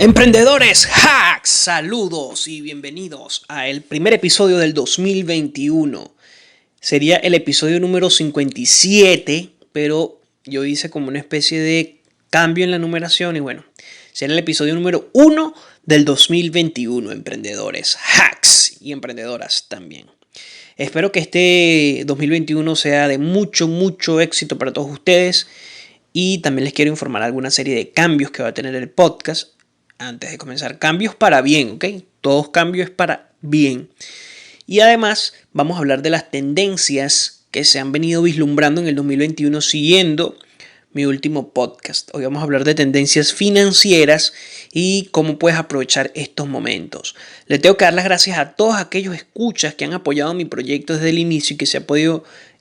Emprendedores hacks, saludos y bienvenidos a el primer episodio del 2021. Sería el episodio número 57, pero yo hice como una especie de cambio en la numeración y bueno, será el episodio número 1 del 2021, emprendedores hacks y emprendedoras también. Espero que este 2021 sea de mucho éxito para todos ustedes y también les quiero informar alguna serie de cambios que va a tener el podcast. Antes de comenzar, cambios para bien, ¿ok? Todos cambios para bien. Y además vamos a hablar de las tendencias que se han venido vislumbrando en el 2021 siguiendo mi último podcast. Hoy vamos a hablar de tendencias financieras y cómo puedes aprovechar estos momentos. Le tengo que dar las gracias a todos aquellos escuchas que han apoyado mi proyecto desde el inicio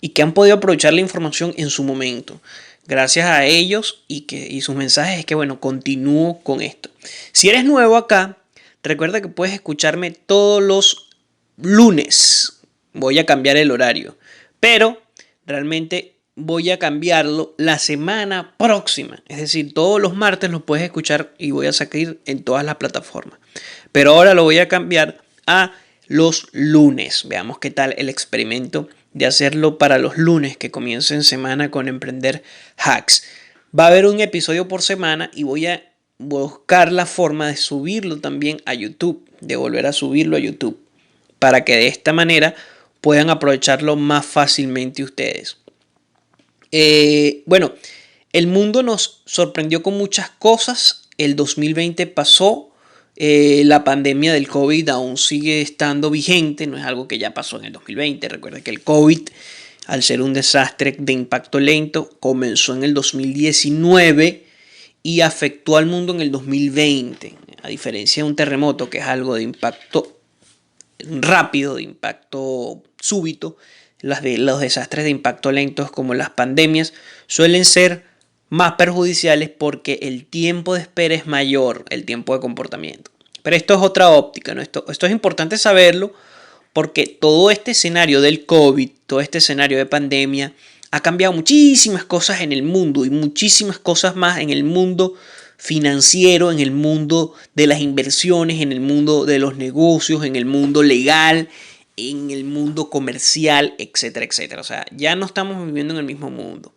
y que han podido aprovechar la información en su momento. Gracias a ellos y sus mensajes es que bueno, continúo con esto. Si eres nuevo acá, recuerda que puedes escucharme todos los lunes. Voy a cambiar el horario, pero realmente voy a cambiarlo la semana próxima. Es decir, todos los martes lo puedes escuchar y voy a sacar en todas las plataformas. Pero ahora lo voy a cambiar a los lunes. Veamos qué tal el experimento de hacerlo para los lunes que comiencen semana con Emprender Hacks. Va a haber un episodio por semana y voy a buscar la forma de subirlo también a YouTube, de volver a subirlo a YouTube, para que de esta manera puedan aprovecharlo más fácilmente ustedes. Bueno, el mundo nos sorprendió con muchas cosas. El 2020 pasó. La pandemia del COVID aún sigue estando vigente, no es algo que ya pasó en el 2020. Recuerda que el COVID, al ser un desastre de impacto lento, comenzó en el 2019 y afectó al mundo en el 2020. A diferencia de un terremoto, que es algo de impacto rápido, de impacto súbito, los desastres de impacto lentos como las pandemias suelen ser más perjudiciales porque el tiempo de espera es mayor, el tiempo de comportamiento. Pero esto es otra óptica, ¿no? Esto es importante saberlo porque todo este escenario del COVID, todo este escenario de pandemia ha cambiado muchísimas cosas en el mundo y muchísimas cosas más en el mundo financiero, en el mundo de las inversiones, en el mundo de los negocios, en el mundo legal, en el mundo comercial, etcétera, etcétera. O sea, ya no estamos viviendo en el mismo mundo.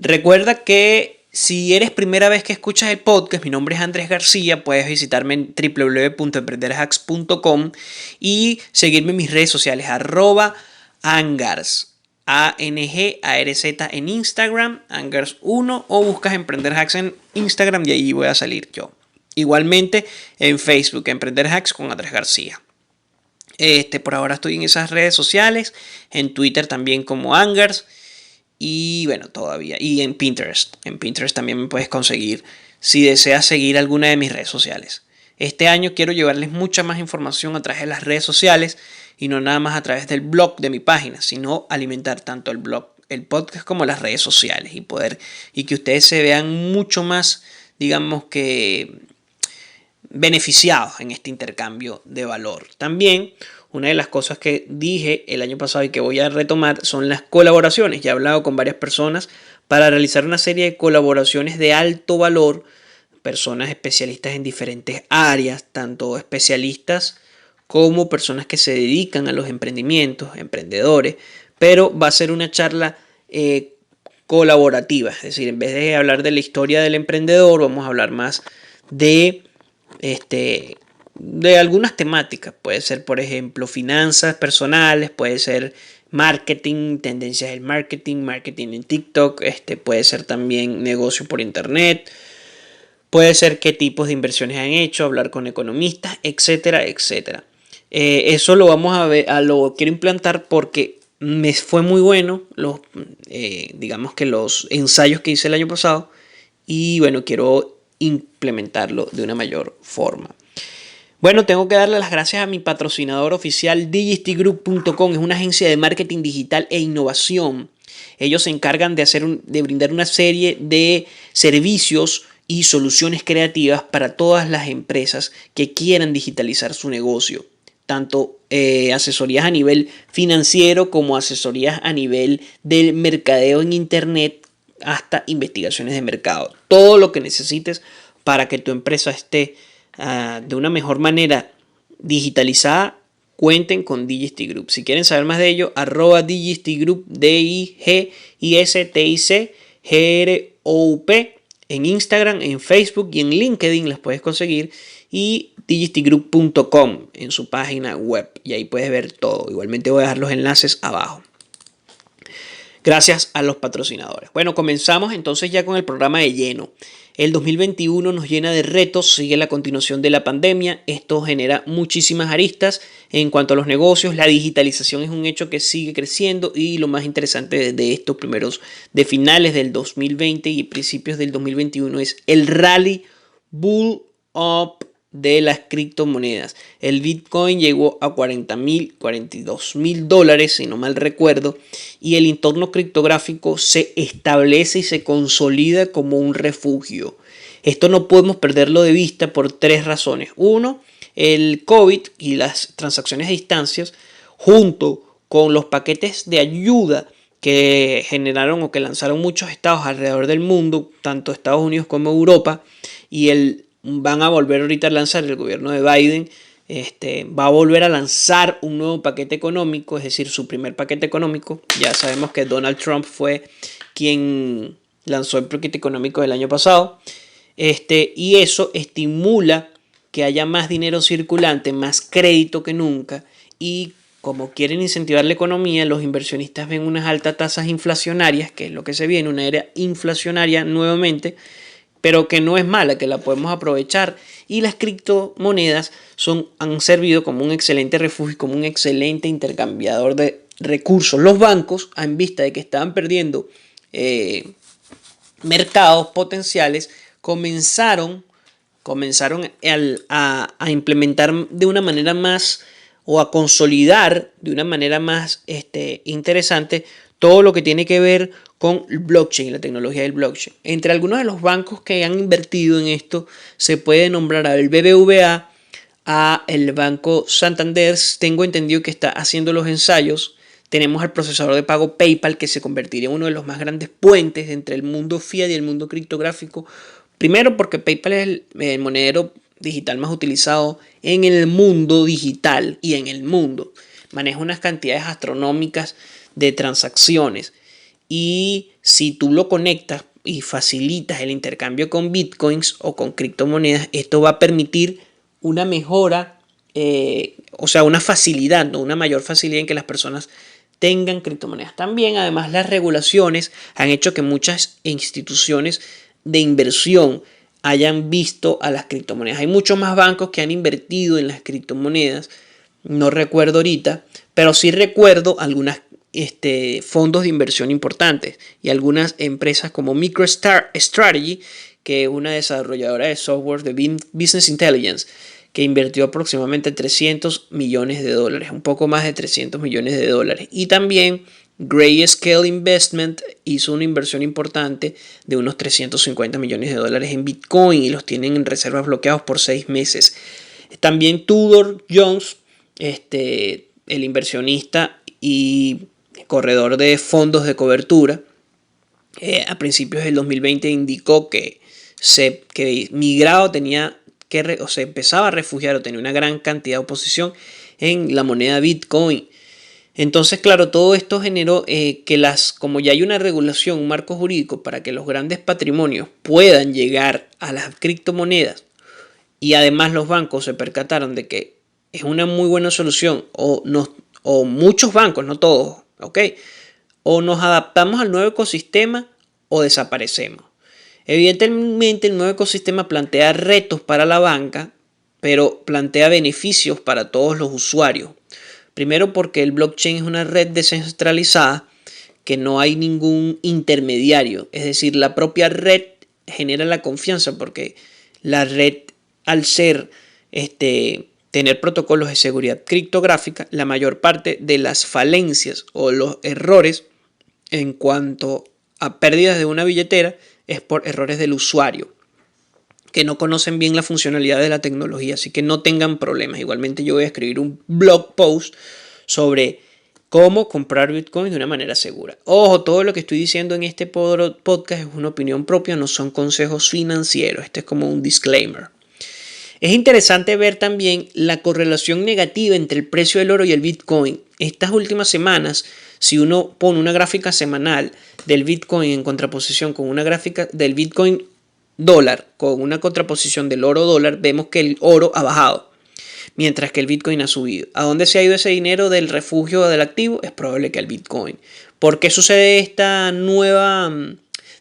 Recuerda que si eres primera vez que escuchas el podcast, mi nombre es Andrés García, puedes visitarme en www.emprenderhacks.com y seguirme en mis redes sociales, @angars, ANGARZ en Instagram, Angars1, o buscas Emprender Hacks en Instagram y ahí voy a salir yo. Igualmente en Facebook, Emprender Hacks con Andrés García. Por ahora estoy en esas redes sociales, en Twitter también como Angars. Y bueno, todavía. Y en Pinterest. En Pinterest también me puedes conseguir si deseas seguir alguna de mis redes sociales. Este año quiero llevarles mucha más información a través de las redes sociales y no nada más a través del blog de mi página, sino alimentar tanto el blog, el podcast como las redes sociales y que ustedes se vean mucho más, digamos que beneficiados en este intercambio de valor. También una de las cosas que dije el año pasado y que voy a retomar son las colaboraciones. Ya he hablado con varias personas para realizar una serie de colaboraciones de alto valor, personas especialistas en diferentes áreas, tanto especialistas como personas que se dedican a los emprendimientos, emprendedores, pero va a ser una charla colaborativa, es decir, en vez de hablar de la historia del emprendedor, vamos a hablar más de algunas temáticas. Puede ser, por ejemplo, finanzas personales, puede ser marketing, tendencias del marketing en TikTok, puede ser también negocio por internet, puede ser qué tipos de inversiones han hecho, hablar con economistas, etcétera, etcétera. Eso lo vamos a ver, lo quiero implantar porque me fue muy bueno digamos que los ensayos que hice el año pasado y bueno, quiero implementarlo de una mayor forma. Bueno, tengo que darle las gracias a mi patrocinador oficial, digistigroup.com. Es una agencia de marketing digital e innovación. Ellos se encargan de brindar una serie de servicios y soluciones creativas para todas las empresas que quieran digitalizar su negocio. Tanto asesorías a nivel financiero como asesorías a nivel del mercadeo en internet hasta investigaciones de mercado. Todo lo que necesites para que tu empresa esté de una mejor manera digitalizada, cuenten con Digisty Group. Si quieren saber más de ello, @Digisty Group, DIGISTICGROUP, en Instagram, en Facebook y en LinkedIn las puedes conseguir, y digistygroup.com en su página web, y ahí puedes ver todo. Igualmente voy a dejar los enlaces abajo. Gracias a los patrocinadores. Bueno, comenzamos entonces ya con el programa de lleno. El 2021 nos llena de retos, sigue la continuación de la pandemia. Esto genera muchísimas aristas en cuanto a los negocios. La digitalización es un hecho que sigue creciendo, y lo más interesante de estos primeros, de finales del 2020 y principios del 2021, es el rally bull up de las criptomonedas. El Bitcoin llegó a 42.000 dólares, si no mal recuerdo, y el entorno criptográfico se establece y se consolida como un refugio. Esto no podemos perderlo de vista por tres razones. Uno, el COVID y las transacciones a distancias, junto con los paquetes de ayuda que generaron o que lanzaron muchos estados alrededor del mundo, tanto Estados Unidos como Europa, y van a volver ahorita a lanzar, el gobierno de Biden va a volver a lanzar un nuevo paquete económico, es decir, su primer paquete económico. Ya sabemos que Donald Trump fue quien lanzó el paquete económico del año pasado, y eso estimula que haya más dinero circulante, más crédito que nunca, y como quieren incentivar la economía, los inversionistas ven unas altas tasas inflacionarias, que es lo que se viene, una era inflacionaria nuevamente, pero que no es mala, que la podemos aprovechar, y las criptomonedas han servido como un excelente refugio, como un excelente intercambiador de recursos. Los bancos, en vista de que estaban perdiendo mercados potenciales, comenzaron a implementar de una manera más, o a consolidar de una manera más interesante, todo lo que tiene que ver con el blockchain, la tecnología del blockchain. Entre algunos de los bancos que han invertido en esto se puede nombrar al BBVA, a el Banco Santander. Tengo entendido que está haciendo los ensayos. Tenemos al procesador de pago PayPal, que se convertiría en uno de los más grandes puentes entre el mundo fiat y el mundo criptográfico. Primero porque PayPal es el monedero digital más utilizado en el mundo digital y en el mundo. Maneja unas cantidades astronómicas de transacciones, y si tú lo conectas y facilitas el intercambio con bitcoins o con criptomonedas, esto va a permitir una mejora, una facilidad, ¿no? Una mayor facilidad en que las personas tengan criptomonedas. También, además, las regulaciones han hecho que muchas instituciones de inversión hayan visto a las criptomonedas. Hay muchos más bancos que han invertido en las criptomonedas. No recuerdo ahorita, pero sí recuerdo algunas fondos de inversión importantes y algunas empresas como MicroStrategy, que es una desarrolladora de software de Business Intelligence, que invirtió aproximadamente $300 millones, un poco más de $300 millones. Y también Grayscale Investment hizo una inversión importante de unos $350 millones en Bitcoin, y los tienen en reservas bloqueados por 6 meses. También Tudor Jones, el inversionista y corredor de fondos de cobertura, a principios del 2020 indicó que migrado se empezaba a refugiar, o tenía una gran cantidad de oposición en la moneda Bitcoin. Entonces, claro, todo esto generó como ya hay una regulación, un marco jurídico para que los grandes patrimonios puedan llegar a las criptomonedas, y además los bancos se percataron de que es una muy buena solución, o muchos bancos, no todos, ¿ok? O nos adaptamos al nuevo ecosistema o desaparecemos. Evidentemente, el nuevo ecosistema plantea retos para la banca, pero plantea beneficios para todos los usuarios. Primero, porque el blockchain es una red descentralizada, que no hay ningún intermediario. Es decir, la propia red genera la confianza, porque la red, al tener protocolos de seguridad criptográfica, la mayor parte de las falencias o los errores en cuanto a pérdidas de una billetera es por errores del usuario, que no conocen bien la funcionalidad de la tecnología, así que no tengan problemas. Igualmente yo voy a escribir un blog post sobre cómo comprar Bitcoin de una manera segura. Ojo, todo lo que estoy diciendo en este podcast es una opinión propia, no son consejos financieros. Este es como un disclaimer. Es interesante ver también la correlación negativa entre el precio del oro y el Bitcoin. Estas últimas semanas, si uno pone una gráfica semanal del Bitcoin en contraposición con una gráfica del Bitcoin dólar, con una contraposición del oro dólar, vemos que el oro ha bajado, mientras que el Bitcoin ha subido. ¿A dónde se ha ido ese dinero del refugio del activo? Es probable que al Bitcoin. ¿Por qué sucede esta nueva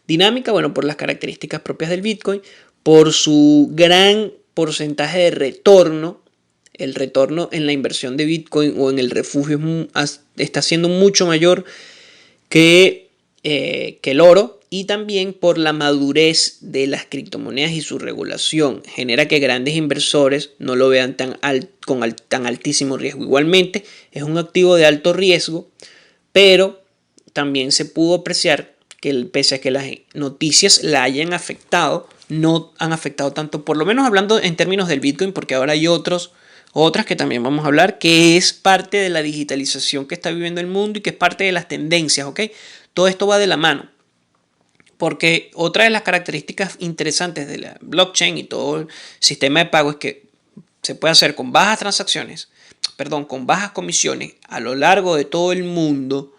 dinámica? Bueno, por las características propias del Bitcoin, por su gran porcentaje de retorno. El retorno en la inversión de Bitcoin o en el refugio está siendo mucho mayor que el oro, y también por la madurez de las criptomonedas y su regulación. Genera que grandes inversores no lo vean con tan altísimo riesgo. Igualmente es un activo de alto riesgo, pero también se pudo apreciar que pese a que las noticias la hayan afectado, no han afectado tanto, por lo menos hablando en términos del Bitcoin, porque ahora hay otras que también vamos a hablar, que es parte de la digitalización que está viviendo el mundo y que es parte de las tendencias, ¿ok? Todo esto va de la mano, porque otra de las características interesantes de la blockchain y todo el sistema de pago es que se puede hacer con bajas con bajas comisiones a lo largo de todo el mundo,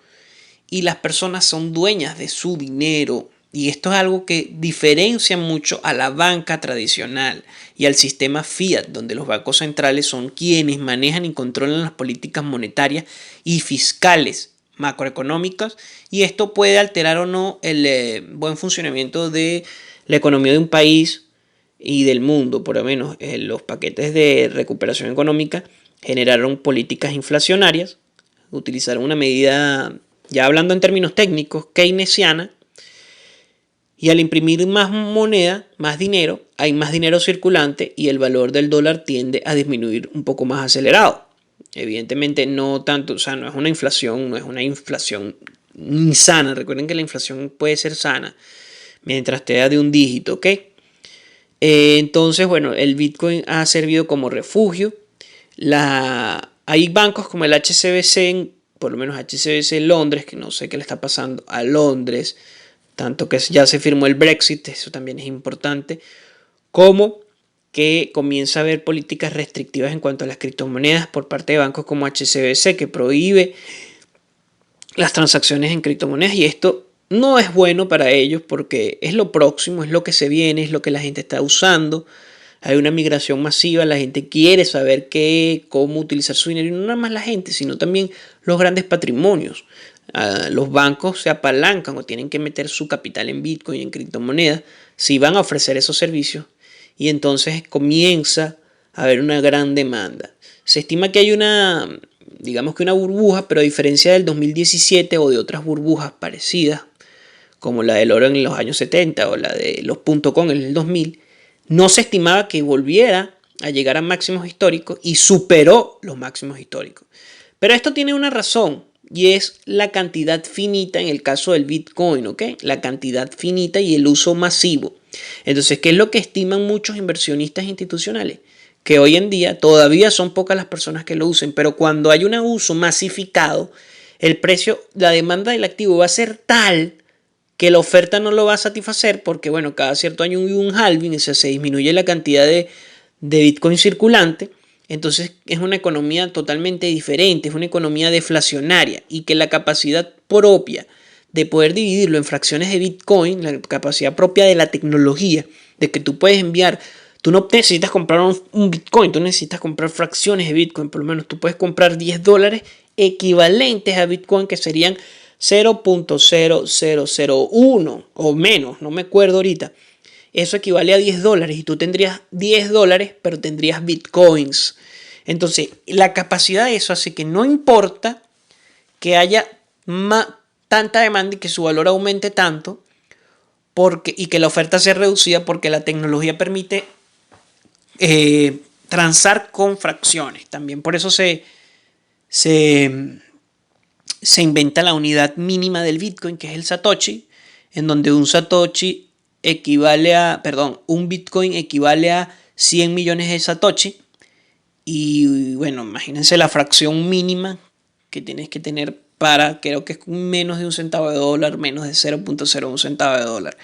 y las personas son dueñas de su dinero. Y esto es algo que diferencia mucho a la banca tradicional y al sistema fiat, donde los bancos centrales son quienes manejan y controlan las políticas monetarias y fiscales macroeconómicas, y esto puede alterar o no el buen funcionamiento de la economía de un país y del mundo. Por lo menos los paquetes de recuperación económica generaron políticas inflacionarias, utilizaron una medida, ya hablando en términos técnicos, keynesiana, y al imprimir más moneda, más dinero, hay más dinero circulante y el valor del dólar tiende a disminuir un poco más acelerado. Evidentemente no tanto, o sea, no es una inflación insana. Recuerden que la inflación puede ser sana mientras te da de un dígito, ¿ok? Entonces, bueno, el Bitcoin ha servido como refugio. Hay bancos como el HSBC, por lo menos HSBC en Londres, que no sé qué le está pasando a Londres, tanto que ya se firmó el Brexit, eso también es importante, como que comienza a haber políticas restrictivas en cuanto a las criptomonedas por parte de bancos como HSBC, que prohíbe las transacciones en criptomonedas, y esto no es bueno para ellos porque es lo próximo, es lo que se viene, es lo que la gente está usando. Hay una migración masiva, la gente quiere saber cómo utilizar su dinero, y no nada más la gente, sino también los grandes patrimonios. Los bancos se apalancan o tienen que meter su capital en Bitcoin y en criptomonedas si van a ofrecer esos servicios, y entonces comienza a haber una gran demanda. Se estima que hay digamos que una burbuja, pero a diferencia del 2017 o de otras burbujas parecidas, como la del oro en los años 70 o la de los .com en el 2000, no se estimaba que volviera a llegar a máximos históricos, y superó los máximos históricos. Pero esto tiene una razón, y es la cantidad finita en el caso del Bitcoin, ¿ok? La cantidad finita y el uso masivo. Entonces, ¿qué es lo que estiman muchos inversionistas institucionales? Que hoy en día todavía son pocas las personas que lo usen, pero cuando hay un uso masificado, el precio, la demanda del activo va a ser tal que la oferta no lo va a satisfacer, porque bueno, cada cierto año hay un halving, o sea, se disminuye la cantidad de Bitcoin circulante. Entonces es una economía totalmente diferente, es una economía deflacionaria, y que la capacidad propia de poder dividirlo en fracciones de Bitcoin, la capacidad propia de la tecnología, de que tú puedes enviar, tú no necesitas comprar un Bitcoin, tú necesitas comprar fracciones de Bitcoin. Por lo menos tú puedes comprar $10 equivalentes a Bitcoin, que serían 0.0001 o menos, no me acuerdo ahorita. Eso equivale a $10 y tú tendrías $10, pero tendrías Bitcoins. Entonces, la capacidad de eso hace que no importa que haya tanta demanda y que su valor aumente tanto, y que la oferta sea reducida, porque la tecnología permite transar con fracciones. También por eso se inventa la unidad mínima del Bitcoin, que es el Satoshi, en donde un Bitcoin equivale a 100 millones de Satoshi. Y bueno, imagínense la fracción mínima que tienes que tener para, creo que es menos de un centavo de dólar, menos de 0.01 centavo de dólar.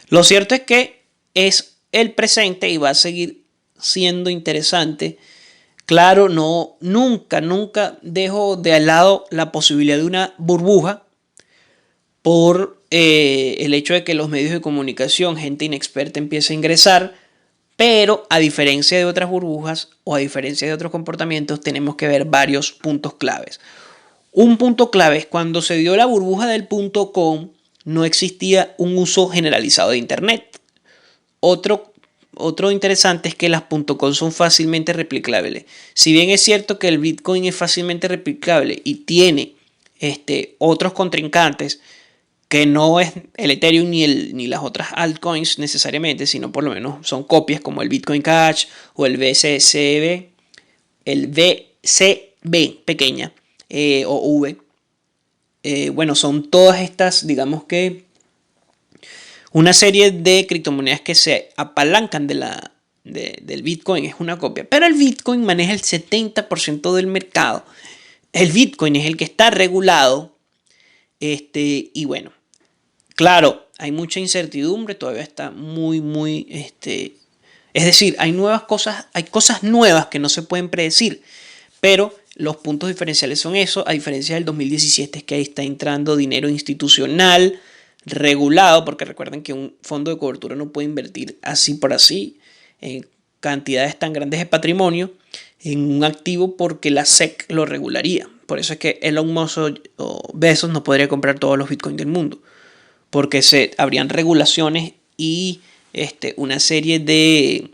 Lo cierto es que es el presente y va a seguir siendo interesante. Claro, nunca dejo de lado la posibilidad de una burbuja por el hecho de que los medios de comunicación, gente inexperta empiece a ingresar, pero a diferencia de otras burbujas o a diferencia de otros comportamientos, tenemos que ver varios puntos claves. Un punto clave es cuando se dio la burbuja del .com, no existía un uso generalizado de Internet. Otro interesante es que las .com son fácilmente replicables. Si bien es cierto que el Bitcoin es fácilmente replicable y tiene otros contrincantes, que no es el Ethereum ni las otras altcoins necesariamente, sino por lo menos son copias como el Bitcoin Cash o el BCB, el BCB pequeña o V. Bueno, son todas estas, digamos que una serie de criptomonedas que se apalancan del Bitcoin, es una copia. Pero el Bitcoin maneja el 70% del mercado. El Bitcoin es el que está regulado. Y bueno, claro, hay mucha incertidumbre, todavía está muy, es decir, hay cosas nuevas que no se pueden predecir, pero los puntos diferenciales son eso, a diferencia del 2017 es que ahí está entrando dinero institucional, regulado, porque recuerden que un fondo de cobertura no puede invertir así por así en cantidades tan grandes de patrimonio en un activo porque la SEC lo regularía. Por eso es que Elon Musk o Bezos no podría comprar todos los bitcoins del mundo, porque habrían regulaciones y una serie de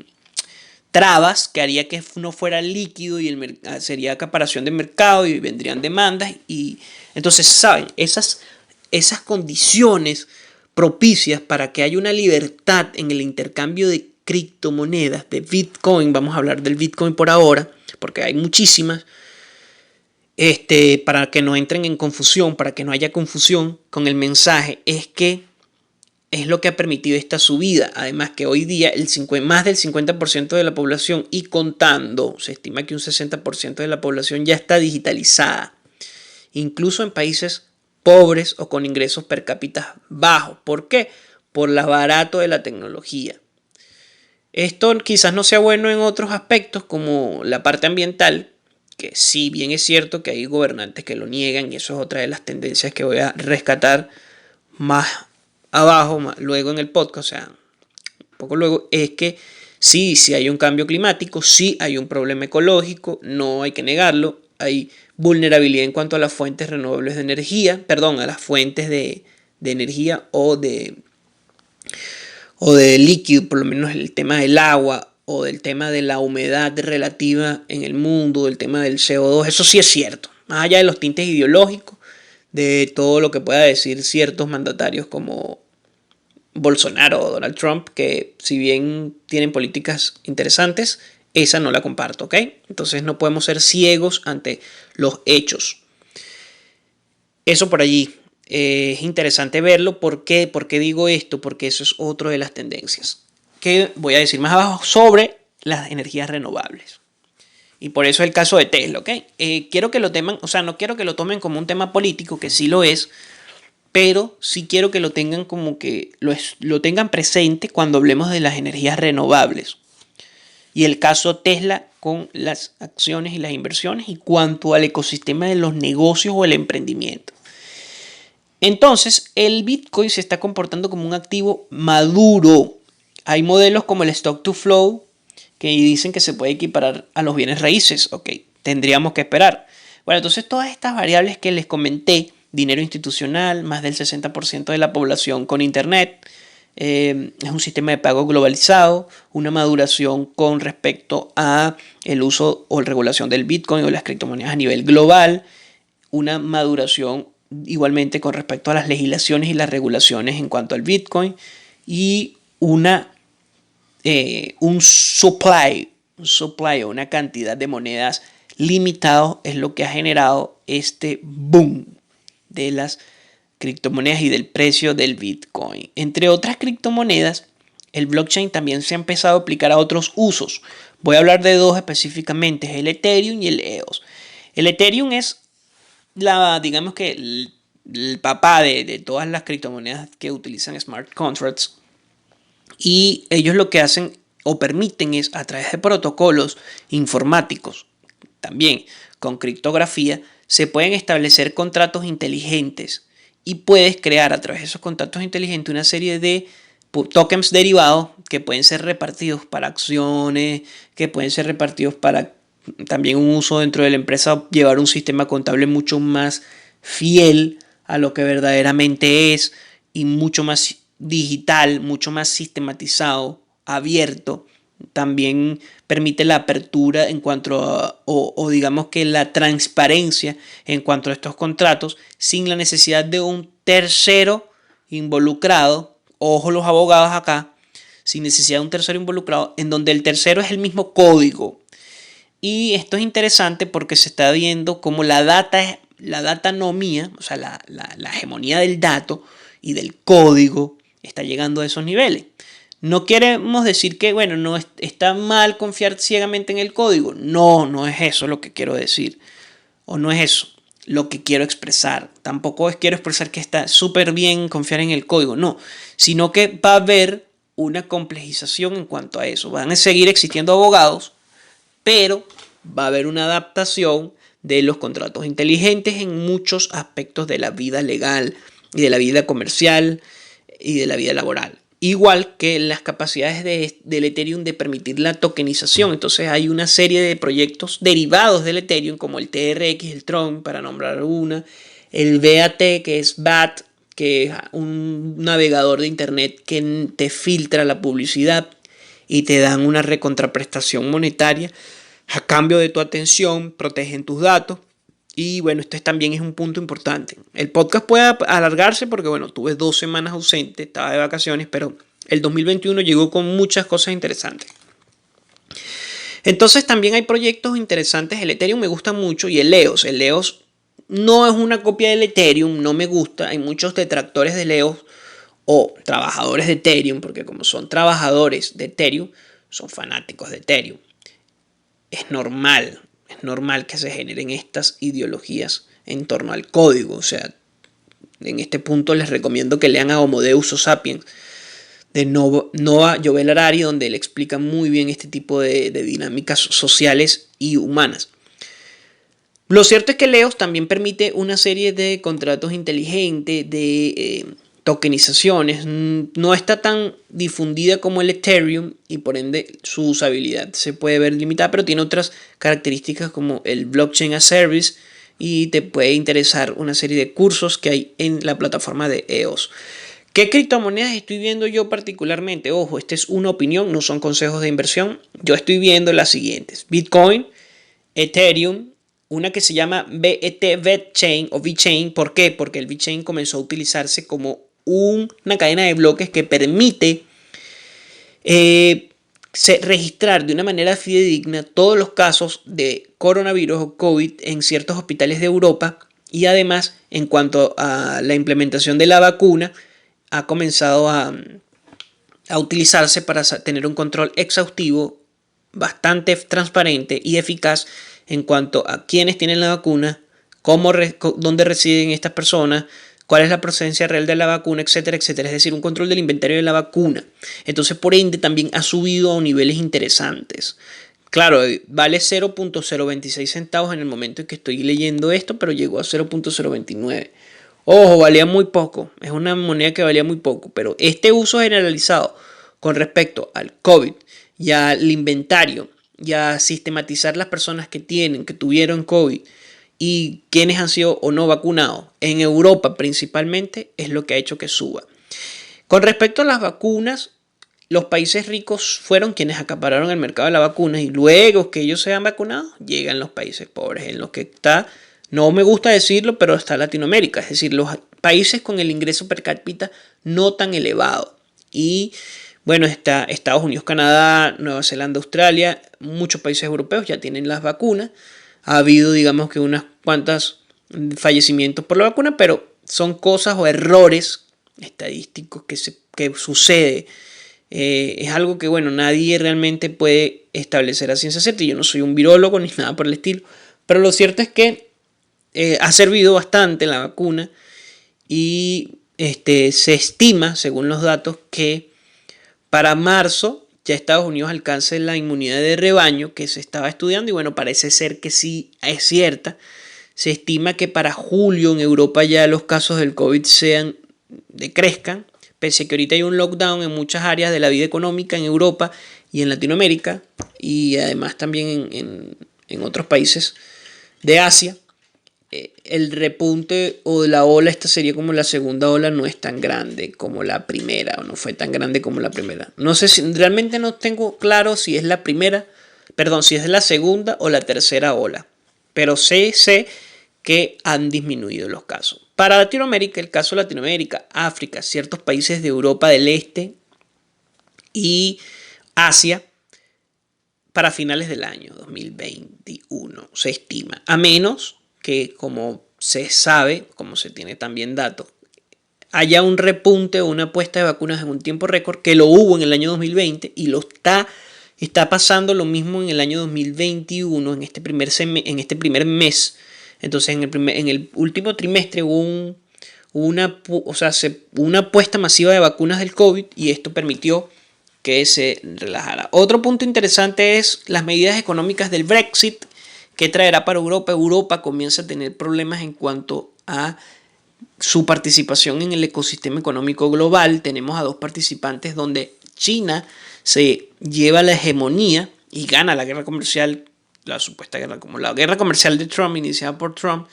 trabas que haría que no fuera líquido y sería acaparación de mercado y vendrían demandas. Y entonces, ¿saben? Esas condiciones propicias para que haya una libertad en el intercambio de criptomonedas, de Bitcoin, vamos a hablar del Bitcoin por ahora, porque hay muchísimas, para que no entren en confusión, para que no haya confusión con el mensaje, es que es lo que ha permitido esta subida. Además que hoy día más del 50% de la población y contando, se estima que un 60% de la población ya está digitalizada, incluso en países pobres o con ingresos per cápita bajos. ¿Por qué? Por lo barato de la tecnología. Esto quizás no sea bueno en otros aspectos como la parte ambiental, que sí, bien es cierto que hay gobernantes que lo niegan y eso es otra de las tendencias que voy a rescatar más abajo, luego en el podcast, o sea, un poco luego, es que sí hay un cambio climático, sí hay un problema ecológico, no hay que negarlo, hay vulnerabilidad en cuanto a las fuentes renovables de energía, a las fuentes de energía o de líquido, por lo menos el tema del agua o del tema de la humedad relativa en el mundo, del tema del CO2, eso sí es cierto, más allá de los tintes ideológicos, de todo lo que pueda decir ciertos mandatarios como Bolsonaro o Donald Trump, que si bien tienen políticas interesantes, esa no la comparto, ¿ok? Entonces no podemos ser ciegos ante los hechos. Eso por allí. Es interesante verlo. ¿Por qué? ¿Por qué digo esto? Porque eso es otra de las tendencias que voy a decir más abajo sobre las energías renovables. Y por eso es el caso de Tesla, ¿ok? Quiero que lo teman, o sea, no quiero que lo tomen como un tema político, que sí lo es, pero sí quiero que lo tengan como que lo tengan presente cuando hablemos de las energías renovables. Y el caso Tesla con las acciones y las inversiones y cuanto al ecosistema de los negocios o el emprendimiento. Entonces, el Bitcoin se está comportando como un activo maduro. Hay modelos como el Stock to Flow que dicen que se puede equiparar a los bienes raíces. Ok, tendríamos que esperar. Bueno, entonces todas estas variables que les comenté, dinero institucional, más del 60% de la población con internet, es un sistema de pago globalizado, una maduración con respecto a el uso o la regulación del Bitcoin o las criptomonedas a nivel global, una maduración igualmente con respecto a las legislaciones y las regulaciones en cuanto al Bitcoin y un supply o una cantidad de monedas limitado es lo que ha generado este boom de las criptomonedas y del precio del Bitcoin. Entre otras criptomonedas, el blockchain también se ha empezado a aplicar a otros usos. Voy a hablar de dos específicamente, el Ethereum y el EOS. El Ethereum es digamos que el papá de todas las criptomonedas que utilizan smart contracts. Y ellos lo que hacen o permiten es, a través de protocolos informáticos, también con criptografía, se pueden establecer contratos inteligentes y puedes crear a través de esos contratos inteligentes una serie de tokens derivados que pueden ser repartidos para acciones, que pueden ser repartidos para también un uso dentro de la empresa, llevar un sistema contable mucho más fiel a lo que verdaderamente es y mucho más digital, mucho más sistematizado, abierto. También permite la apertura en cuanto a, o digamos que la transparencia en cuanto a estos contratos sin la necesidad de un tercero involucrado. Ojo los abogados acá, sin necesidad de un tercero involucrado, en donde el tercero es el mismo código. Y esto es interesante porque se está viendo cómo la datanomía, o sea, la hegemonía del dato y del código está llegando a esos niveles. No queremos decir que, bueno, no está mal confiar ciegamente en el código. No, no es eso lo que quiero decir. O no es eso lo que quiero expresar. Tampoco quiero expresar que está súper bien confiar en el código. No, sino que va a haber una complejización en cuanto a eso. Van a seguir existiendo abogados, pero va a haber una adaptación de los contratos inteligentes en muchos aspectos de la vida legal y de la vida comercial y de la vida laboral. Igual que las capacidades del Ethereum de permitir la tokenización. Entonces hay una serie de proyectos derivados del Ethereum como el TRX, el Tron, para nombrar una, el BAT, que es BAT, que es un navegador de internet que te filtra la publicidad y te dan una recontraprestación monetaria a cambio de tu atención, protegen tus datos. Y bueno, este también es un punto importante. El podcast puede alargarse porque bueno, tuve 2 semanas ausente, estaba de vacaciones, pero el 2021 llegó con muchas cosas interesantes. Entonces también hay proyectos interesantes. El Ethereum me gusta mucho y el EOS. El EOS no es una copia del Ethereum, no me gusta. Hay muchos detractores del EOS o trabajadores de Ethereum, porque como son trabajadores de Ethereum, son fanáticos de Ethereum. Es normal que se generen estas ideologías en torno al código. O sea, en este punto les recomiendo que lean a Homo Deus o Sapiens de Noah Yuval Harari, donde él explica muy bien este tipo de dinámicas sociales y humanas. Lo cierto es que Leos también permite una serie de contratos inteligentes, de tokenizaciones. No está tan difundida como el Ethereum y por ende su usabilidad se puede ver limitada, pero tiene otras características como el Blockchain as Service y te puede interesar una serie de cursos que hay en la plataforma de EOS. ¿Qué criptomonedas estoy viendo yo particularmente? Ojo, esta es una opinión, no son consejos de inversión. Yo estoy viendo las siguientes: Bitcoin, Ethereum, una que se llama VeChain o VeChain. ¿Por qué? Porque el VeChain comenzó a utilizarse como una cadena de bloques que permite registrar de una manera fidedigna todos los casos de coronavirus o COVID en ciertos hospitales de Europa. Y además, en cuanto a la implementación de la vacuna, ha comenzado a utilizarse para tener un control exhaustivo bastante transparente y eficaz en cuanto a quiénes tienen la vacuna, dónde residen estas personas, cuál es la procedencia real de la vacuna, etcétera, etcétera. Es decir, un control del inventario de la vacuna. Entonces, por ende, también ha subido a niveles interesantes. Claro, vale 0.026 centavos en el momento en que estoy leyendo esto, pero llegó a 0.029. Ojo, valía muy poco. Es una moneda que valía muy poco. Pero este uso generalizado con respecto al COVID y al inventario y a sistematizar las personas que tuvieron COVID y quienes han sido o no vacunados en Europa principalmente es lo que ha hecho que suba. Con respecto a las vacunas, los países ricos fueron quienes acapararon el mercado de la vacuna y luego que ellos sean vacunados llegan los países pobres en los que está. No me gusta decirlo, pero está Latinoamérica, es decir, los países con el ingreso per cápita no tan elevado. Y bueno, está Estados Unidos, Canadá, Nueva Zelanda, Australia, muchos países europeos ya tienen las vacunas. Ha habido, digamos que unas cuantas fallecimientos por la vacuna, pero son cosas o errores estadísticos que sucede. Es algo que, bueno, nadie realmente puede establecer a ciencia cierta. Yo no soy un virólogo ni nada por el estilo, pero lo cierto es que ha servido bastante la vacuna y se estima, según los datos, que para marzo ya Estados Unidos alcance la inmunidad de rebaño que se estaba estudiando y bueno, parece ser que sí es cierta. Se estima que para julio en Europa ya los casos del COVID decrezcan, pese a que ahorita hay un lockdown en muchas áreas de la vida económica en Europa y en Latinoamérica y además también en otros países de Asia. El repunte o la ola, esta sería como la segunda ola, no es tan grande como la primera, o no fue tan grande como la primera. No sé si realmente no tengo claro si es la primera, perdón, si es la segunda o la tercera ola, pero sé que han disminuido los casos. Para Latinoamérica, el caso de Latinoamérica, África, ciertos países de Europa del Este y Asia, para finales del año 2021 se estima, a menos que, como se sabe, como se tiene también datos, haya un repunte o una puesta de vacunas en un tiempo récord, que lo hubo en el año 2020 y está pasando lo mismo en el año 2021, en este primer mes. Entonces, en el último trimestre hubo una puesta masiva de vacunas del COVID y esto permitió que se relajara. Otro punto interesante es las medidas económicas del Brexit que traerá para Europa. Europa comienza a tener problemas en cuanto a su participación en el ecosistema económico global. Tenemos a dos participantes donde China se lleva la hegemonía y gana la guerra comercial, la supuesta guerra, como la guerra comercial de Trump, iniciada por Trump.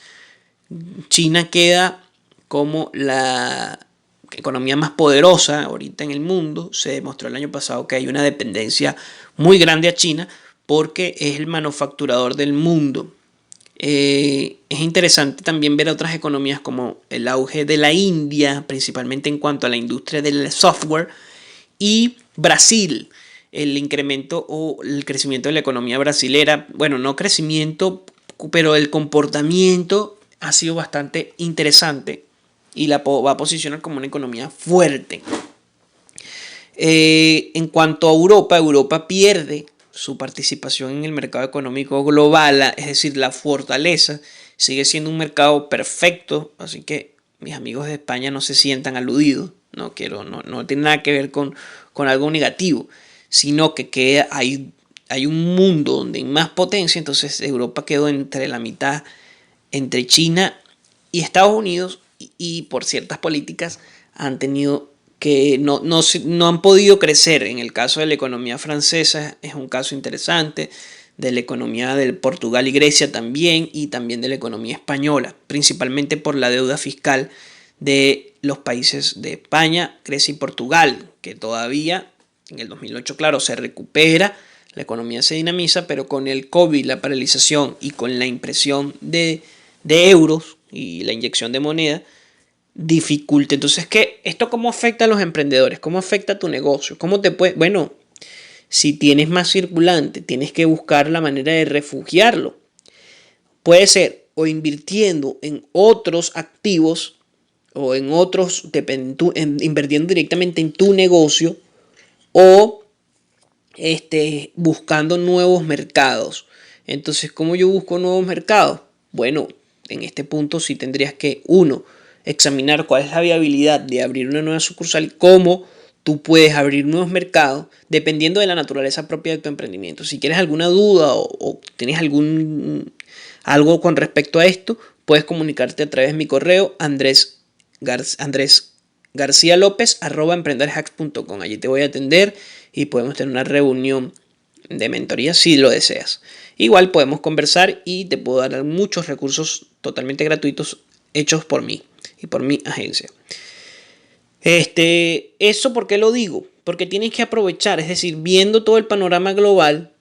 China queda como la economía más poderosa ahorita en el mundo. Se demostró el año pasado que hay una dependencia muy grande a China porque es el manufacturador del mundo. Es interesante también ver otras economías como el auge de la India, principalmente en cuanto a la industria del software, y Brasil, el incremento o el crecimiento de la economía brasilera. Bueno, no crecimiento, pero el comportamiento ha sido bastante interesante y la va a posicionar como una economía fuerte. En cuanto a Europa, Europa pierde su participación en el mercado económico global, es decir, la fortaleza. Sigue siendo un mercado perfecto, así que mis amigos de España no se sientan aludidos. No tiene nada que ver con algo negativo, sino que hay un mundo donde hay más potencia. Entonces Europa quedó entre la mitad, entre China y Estados Unidos, y por ciertas políticas han tenido que no han podido crecer. En el caso de la economía francesa es un caso interesante, de la economía de Portugal y Grecia también, y también de la economía española, principalmente por la deuda fiscal de los países de España, Grecia y Portugal, que todavía en el 2008, claro, se recupera, la economía se dinamiza, pero con el COVID, la paralización y con la impresión de euros y la inyección de moneda, dificulta. Entonces, ¿esto cómo afecta a los emprendedores? ¿Cómo afecta a tu negocio? Bueno, si tienes más circulante, tienes que buscar la manera de refugiarlo. Puede ser o invirtiendo en otros activos o en otros, invirtiendo directamente en tu negocio, o buscando nuevos mercados. Entonces, ¿cómo yo busco nuevos mercados? Bueno, en este punto sí tendrías que, uno, examinar cuál es la viabilidad de abrir una nueva sucursal, cómo tú puedes abrir nuevos mercados dependiendo de la naturaleza propia de tu emprendimiento. Si quieres alguna duda o tienes algo con respecto a esto, puedes comunicarte a través de mi correo andresgarcialopez@emprenderhacks.com. Allí te voy a atender y podemos tener una reunión de mentoría si lo deseas. Igual podemos conversar y te puedo dar muchos recursos totalmente gratuitos hechos por mí y por mi agencia. ¿Eso por qué lo digo? Porque tienes que aprovechar, es decir, viendo todo el panorama global,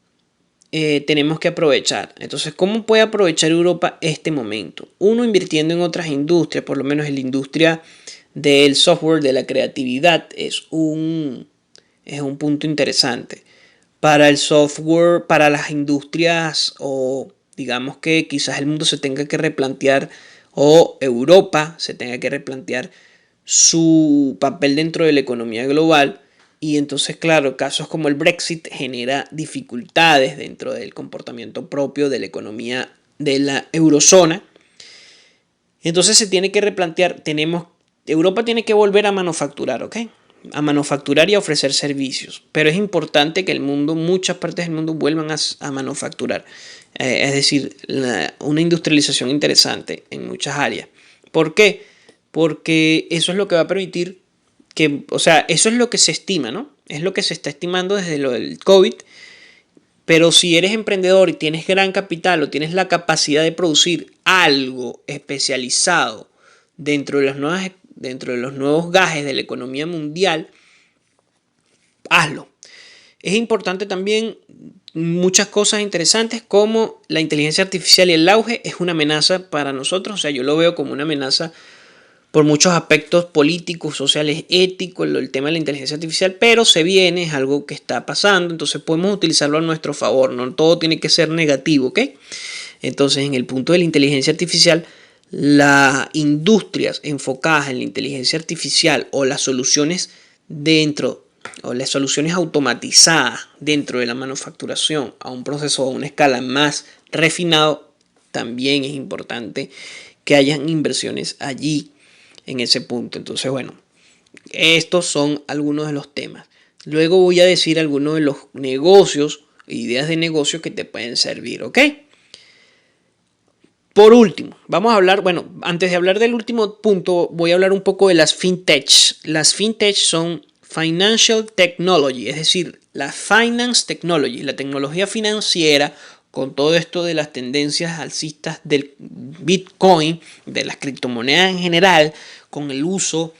tenemos que aprovechar. Entonces, ¿cómo puede aprovechar Europa este momento? Uno, invirtiendo en otras industrias, por lo menos en la industria del software, de la creatividad, es un punto interesante. Para el software, para las industrias, o digamos que quizás el mundo se tenga que replantear, o Europa se tenga que replantear su papel dentro de la economía global. Y entonces, claro, casos como el Brexit genera dificultades dentro del comportamiento propio de la economía de la eurozona. Entonces se tiene que replantear, Europa tiene que volver a manufacturar, ¿ok? A manufacturar y a ofrecer servicios. Pero es importante que muchas partes del mundo vuelvan a manufacturar. Es decir, una industrialización interesante en muchas áreas. ¿Por qué? Porque eso es lo que va a permitir o sea, eso es lo que se estima, ¿no? Es lo que se está estimando desde lo del COVID. Pero si eres emprendedor y tienes gran capital o tienes la capacidad de producir algo especializado dentro de los nuevos gajes de la economía mundial, hazlo. Es importante también muchas cosas interesantes como la inteligencia artificial y el auge es una amenaza para nosotros. O sea, yo lo veo como una amenaza por muchos aspectos políticos, sociales, éticos, el tema de la inteligencia artificial, pero se viene, es algo que está pasando, entonces podemos utilizarlo a nuestro favor, no todo tiene que ser negativo, ¿ok? Entonces, en el punto de la inteligencia artificial, las industrias enfocadas en la inteligencia artificial o las soluciones automatizadas dentro de la manufacturación a un proceso a una escala más refinado, también es importante que hayan inversiones allí en ese punto. Entonces, bueno, estos son algunos de los temas. Luego voy a decir algunos de los negocios, ideas de negocio que te pueden servir, ¿ok? Por último, vamos a hablar, bueno, antes de hablar del último punto, voy a hablar un poco de las fintechs. Las fintechs son Financial Technology, es decir, la Finance Technology, la tecnología financiera, con todo esto de las tendencias alcistas del Bitcoin, de las criptomonedas en general, con el uso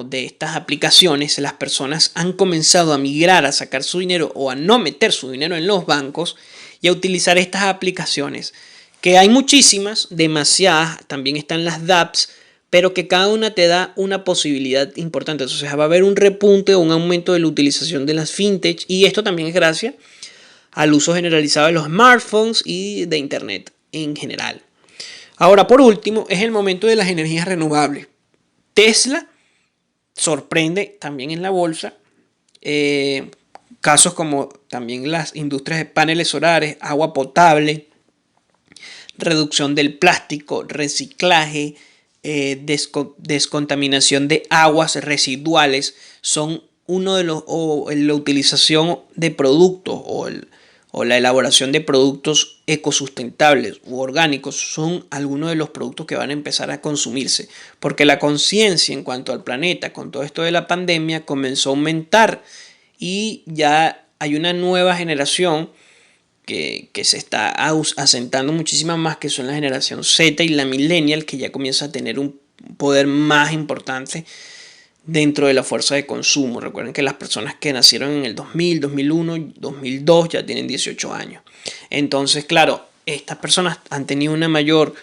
de estas aplicaciones, las personas han comenzado a migrar a sacar su dinero o a no meter su dinero en los bancos y a utilizar estas aplicaciones, que hay muchísimas, demasiadas, también están las dApps, pero que cada una te da una posibilidad importante. Entonces va a haber un repunte o un aumento de la utilización de las fintech, y esto también es gracias al uso generalizado de los smartphones y de internet en general. Ahora, por último, es el momento de las energías renovables. Tesla sorprende también en la bolsa. Casos como también las industrias de paneles solares, agua potable, reducción del plástico, reciclaje, descontaminación de aguas residuales, son uno de los, o la utilización de productos o la elaboración de productos ecosustentables u orgánicos son algunos de los productos que van a empezar a consumirse, porque la conciencia en cuanto al planeta con todo esto de la pandemia comenzó a aumentar y ya hay una nueva generación que se está asentando muchísimo más, que son la generación Z y la millennial, que ya comienza a tener un poder más importante dentro de la fuerza de consumo. Recuerden que las personas que nacieron en el 2000, 2001, 2002 ya tienen 18 años. Entonces, claro, estas personas han tenido una mayor,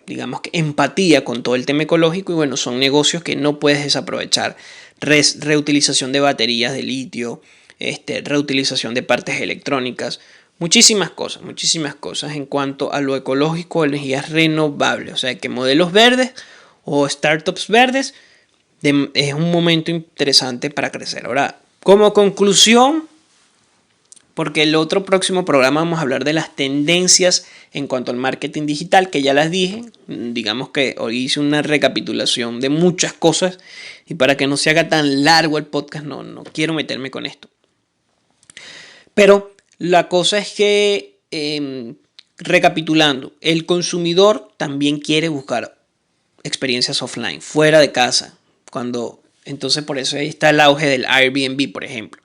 digamos que empatía con todo el tema ecológico, y bueno, son negocios que no puedes desaprovechar. Reutilización de baterías de litio, reutilización de partes electrónicas, muchísimas cosas en cuanto a lo ecológico, energías renovables, o sea que modelos verdes o startups verdes es un momento interesante para crecer. Ahora, como conclusión, porque el otro próximo programa vamos a hablar de las tendencias en cuanto al marketing digital, que ya las dije, digamos que hoy hice una recapitulación de muchas cosas, y para que no se haga tan largo el podcast no quiero meterme con esto. Pero la cosa es que, recapitulando, el consumidor también quiere buscar experiencias offline, fuera de casa. Entonces por eso ahí está el auge del Airbnb, por ejemplo.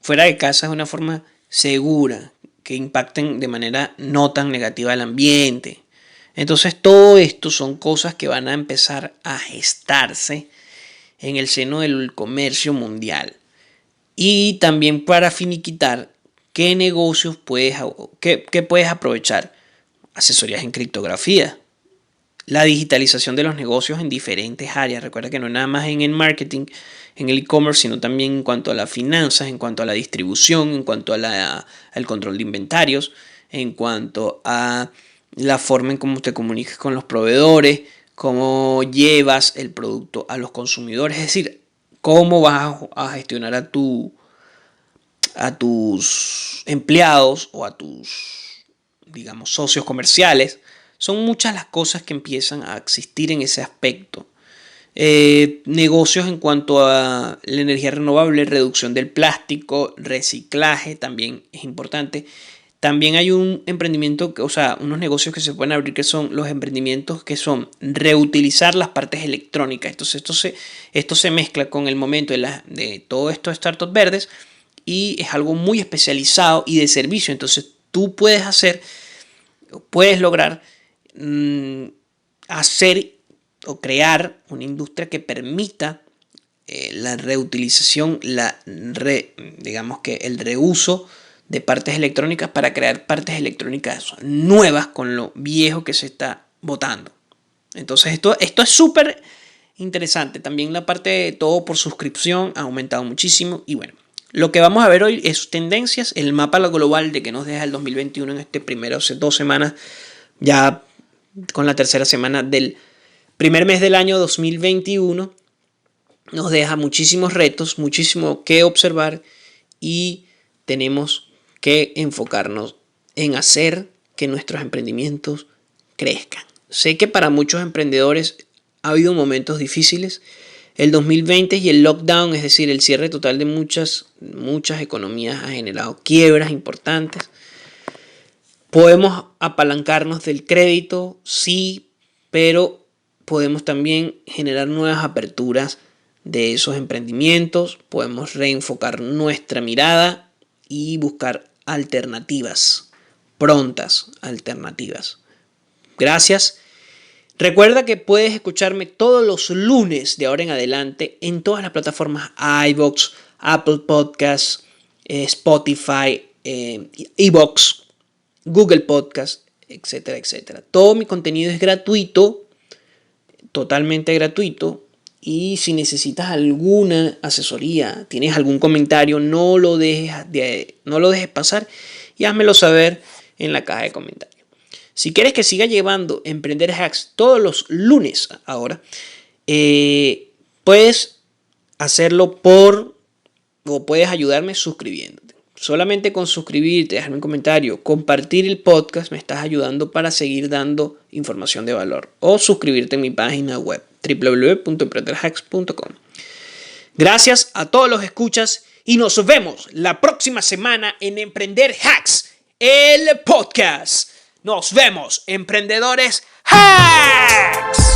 Fuera de casa es una forma segura, que impacten de manera no tan negativa al ambiente. Entonces todo esto son cosas que van a empezar a gestarse en el seno del comercio mundial. Y también para finiquitar qué negocios qué puedes aprovechar. Asesorías en criptografía, la digitalización de los negocios en diferentes áreas. Recuerda que no nada más en el marketing, en el e-commerce, sino también en cuanto a las finanzas, en cuanto a la distribución, en cuanto al control de inventarios, en cuanto a la forma en cómo te comunicas con los proveedores, cómo llevas el producto a los consumidores, es decir, cómo vas a gestionar a tus empleados o a tus, digamos, socios comerciales. Son muchas las cosas que empiezan a existir en ese aspecto. Negocios en cuanto a la energía renovable, reducción del plástico, reciclaje también es importante. También hay un emprendimiento, unos negocios que se pueden abrir que son los emprendimientos que son reutilizar las partes electrónicas. Entonces esto se mezcla con el momento de todo esto de startups verdes y es algo muy especializado y de servicio. Entonces tú puedes lograr hacer o crear una industria que permita la reutilización, digamos que el reuso de partes electrónicas para crear partes electrónicas nuevas con lo viejo que se está botando. Entonces esto es súper interesante. También la parte de todo por suscripción ha aumentado muchísimo. Y bueno, lo que vamos a ver hoy es tendencias, el mapa global de que nos deja el 2021 en este primero, hace 2 semanas, ya con la tercera semana del primer mes del año 2021. Nos deja muchísimos retos, muchísimo que observar y tenemos que enfocarnos en hacer que nuestros emprendimientos crezcan. Sé que para muchos emprendedores ha habido momentos difíciles. El 2020 y el lockdown, es decir, el cierre total de muchas economías ha generado quiebras importantes. Podemos apalancarnos del crédito, sí, pero podemos también generar nuevas aperturas de esos emprendimientos. Podemos reenfocar nuestra mirada y buscar alternativas, prontas alternativas. Gracias. Recuerda que puedes escucharme todos los lunes de ahora en adelante en todas las plataformas iVoox, Apple Podcasts, Spotify, iVoox, Google Podcasts, etcétera, etcétera. Todo mi contenido es gratuito, totalmente gratuito. Y si necesitas alguna asesoría, tienes algún comentario, no lo dejes pasar y házmelo saber en la caja de comentarios. Si quieres que siga llevando Emprender Hacks todos los lunes ahora, puedes hacerlo o puedes ayudarme suscribiéndote. Solamente con suscribirte, dejarme un comentario, compartir el podcast, me estás ayudando para seguir dando información de valor. O suscribirte en mi página web www.emprenderhacks.com. Gracias a todos los escuchas y nos vemos la próxima semana en Emprender Hacks, el podcast. Nos vemos, emprendedores hacks.